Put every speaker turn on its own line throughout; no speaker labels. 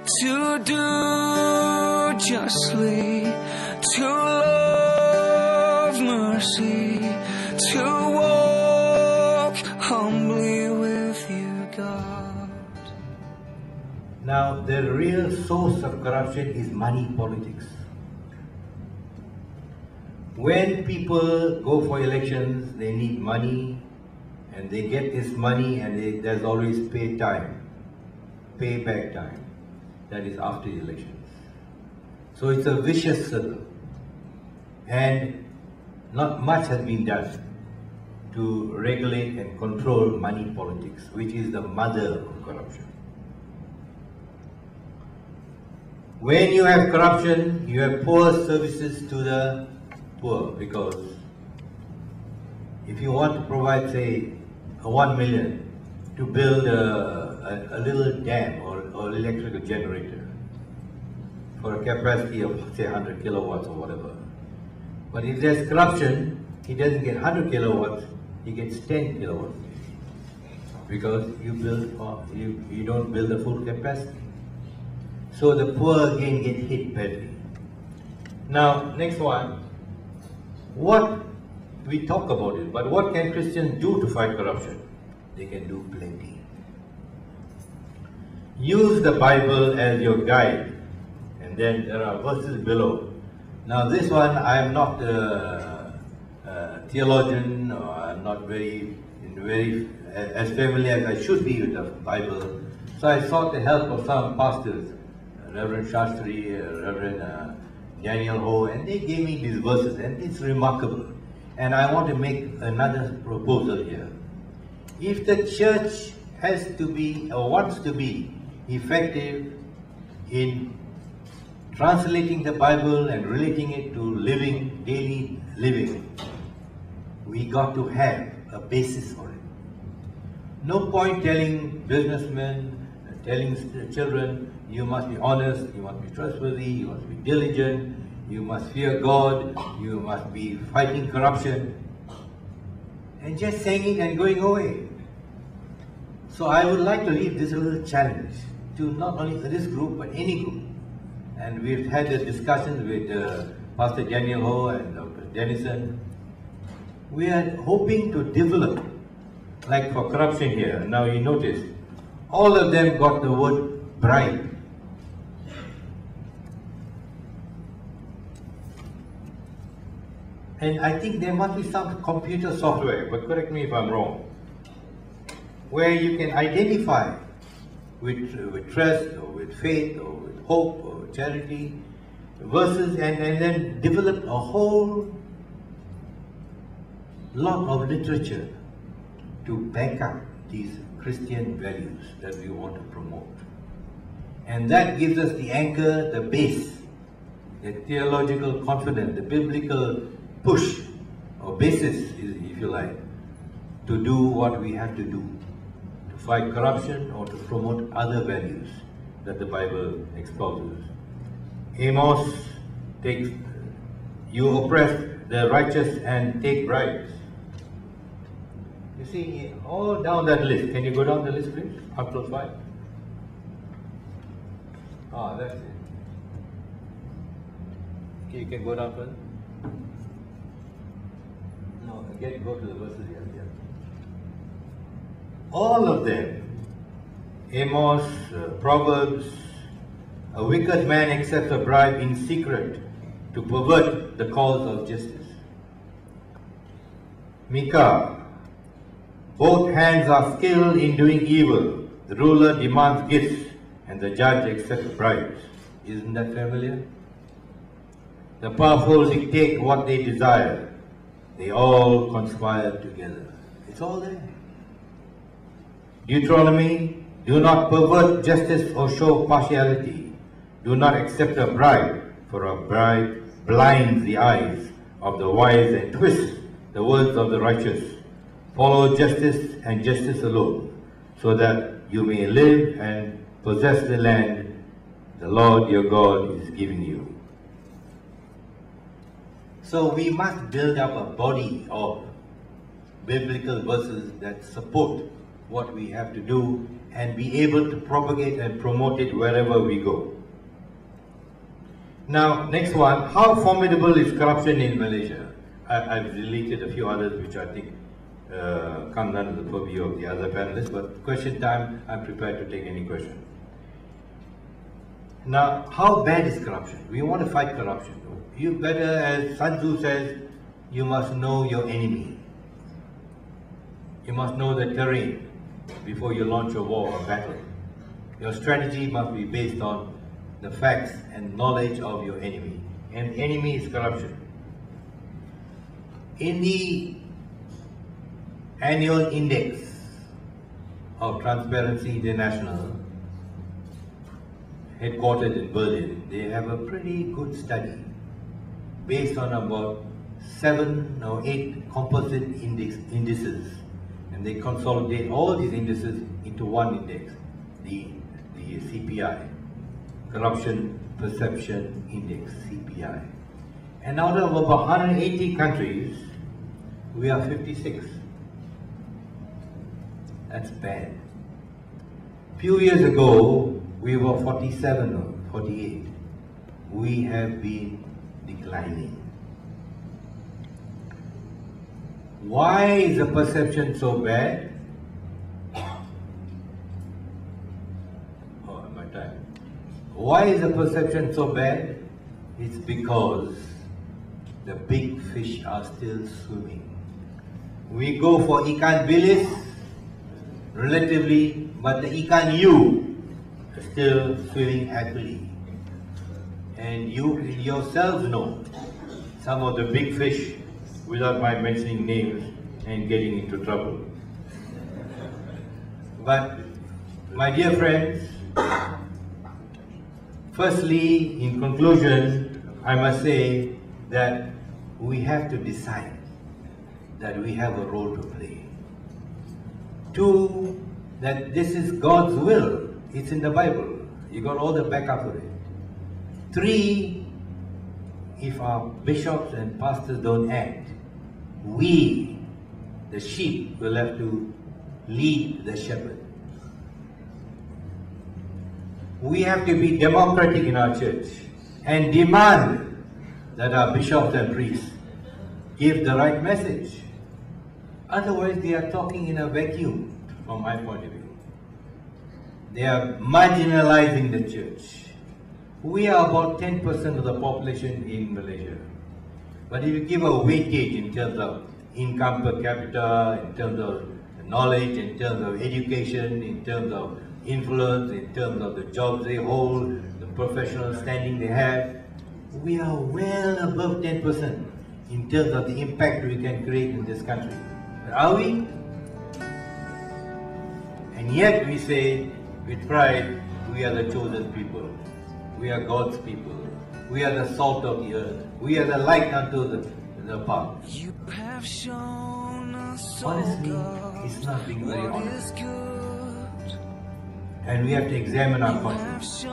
to do justly, to love mercy, to walk humbly with you, God.
Now, the real source of corruption is money politics. When people go for elections, they need money, and they get this money, and there's always payback time. That is after the elections. So it's a vicious circle, and not much has been done to regulate and control money politics, which is the mother of corruption. When you have corruption, you have poor services to the poor, because if you want to provide, say, 1 million to build a little dam or electrical generator for a capacity of, say, 100 kilowatts or whatever, but if there's corruption, he doesn't get 100 kilowatts, he gets 10 kilowatts, because you don't build the full capacity. So the poor again get hit badly. Now, next one. What we talk about it, but what can Christians do to fight corruption? They can do plenty. Use the Bible as your guide, and then there are verses below. Now, this one I am not a theologian, or I'm not very as familiar as I should be with the Bible. So I sought the help of some pastors, Reverend Shastri, Reverend Daniel Ho, and they gave me these verses, and it's remarkable. And I want to make another proposal here. If the church has to be, or wants to be, effective in translating the Bible and relating it to daily living, we got to have a basis for it. No point telling businessmen, telling children, you must be honest, you must be trustworthy, you must be diligent, you must fear God, you must be fighting corruption, and just saying it and going away. So I would like to leave this little challenge to not only this group, but any group. And we've had the discussions with Pastor Daniel Ho and Dr. Dennison. We are hoping to develop, like for corruption here, now you notice, all of them got the word bribe. And I think there must be some computer software, but correct me if I'm wrong, where you can identify with trust or with faith or with hope or charity versus, and then develop a whole lot of literature to back up these Christian values that we want to promote. And that gives us the anchor, the base, the theological confidence, the biblical push or basis, if you like, to do what we have to do, to fight corruption or to promote other values that the Bible espouses. Amos takes, you oppress the righteous and take bribes. You see, all down that list. Can you go down the list, please? Up to 5. Ah, that's it. Okay, you can go down further. No, again, go to the verses here. Yeah. All of them, Amos, Proverbs, a wicked man accepts a bribe in secret to pervert the cause of justice. Micah, both hands are skilled in doing evil. The ruler demands gifts and the judge accepts bribes. Isn't that familiar? The powerful dictate what they desire. They all conspire together. It's all there. Deuteronomy, do not pervert justice or show partiality. Do not accept a bribe, for a bribe blinds the eyes of the wise and twists the words of the righteous. Follow justice and justice alone, so that you may live and possess the land the Lord your God is giving you. So we must build up a body of biblical verses that support what we have to do and be able to propagate and promote it wherever we go. Now, next one, how formidable is corruption in Malaysia? I've deleted a few others which I think come under the purview of the other panelists, but question time, I'm prepared to take any question. Now, how bad is corruption? We want to fight corruption. You better, as Sun Tzu says, you must know your enemy. You must know the terrain before you launch a war or battle. Your strategy must be based on the facts and knowledge of your enemy. And the enemy is corruption. In the annual index of Transparency International, headquartered in Berlin, they have a pretty good study based on about 7 or 8 composite indices, and they consolidate all these indices into one index, the CPI, Corruption Perception Index, CPI. And out of about 180 countries, we are 56. That's bad. A few years ago, we were 47 or 48. We have been declining. Why is the perception so bad? Oh, my time. Why is the perception so bad? It's because the big fish are still swimming. We go for ikan bilis, relatively, but the ikan yu is still swimming happily. And you yourselves know some of the big fish, without my mentioning names and getting into trouble. But my dear friends, firstly, in conclusion, I must say that we have to decide that we have a role to play. 2, that this is God's will. It's in the Bible. You got all the backup for it. 3, if our bishops and pastors don't act, we, the sheep, will have to lead the shepherd. We have to be democratic in our church and demand that our bishops and priests give the right message. Otherwise, they are talking in a vacuum, from my point of view. They are marginalizing the church. We are about 10% of the population in Malaysia. But if you give a weightage in terms of income per capita, in terms of knowledge, in terms of education, in terms of influence, in terms of the jobs they hold, the professional standing they have, we are well above 10% in terms of the impact we can create in this country. But are we? And yet we say with pride, we are the chosen people. We are God's people. We are the salt of the earth. We are the light unto the path. Honestly, it's not being very honest. And we have to examine our conscience.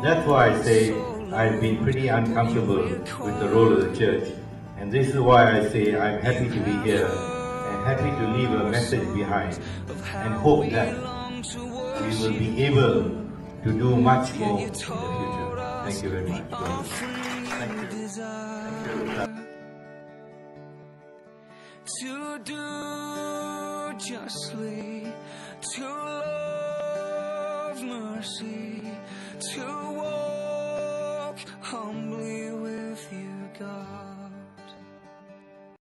That's why I say I've been pretty uncomfortable with the role of the church. And this is why I say I'm happy to be here and happy to leave a message behind and hope that we will be able to do much more in the future. Thank you very much. Thank you.
To do justly, to love mercy, to walk humbly.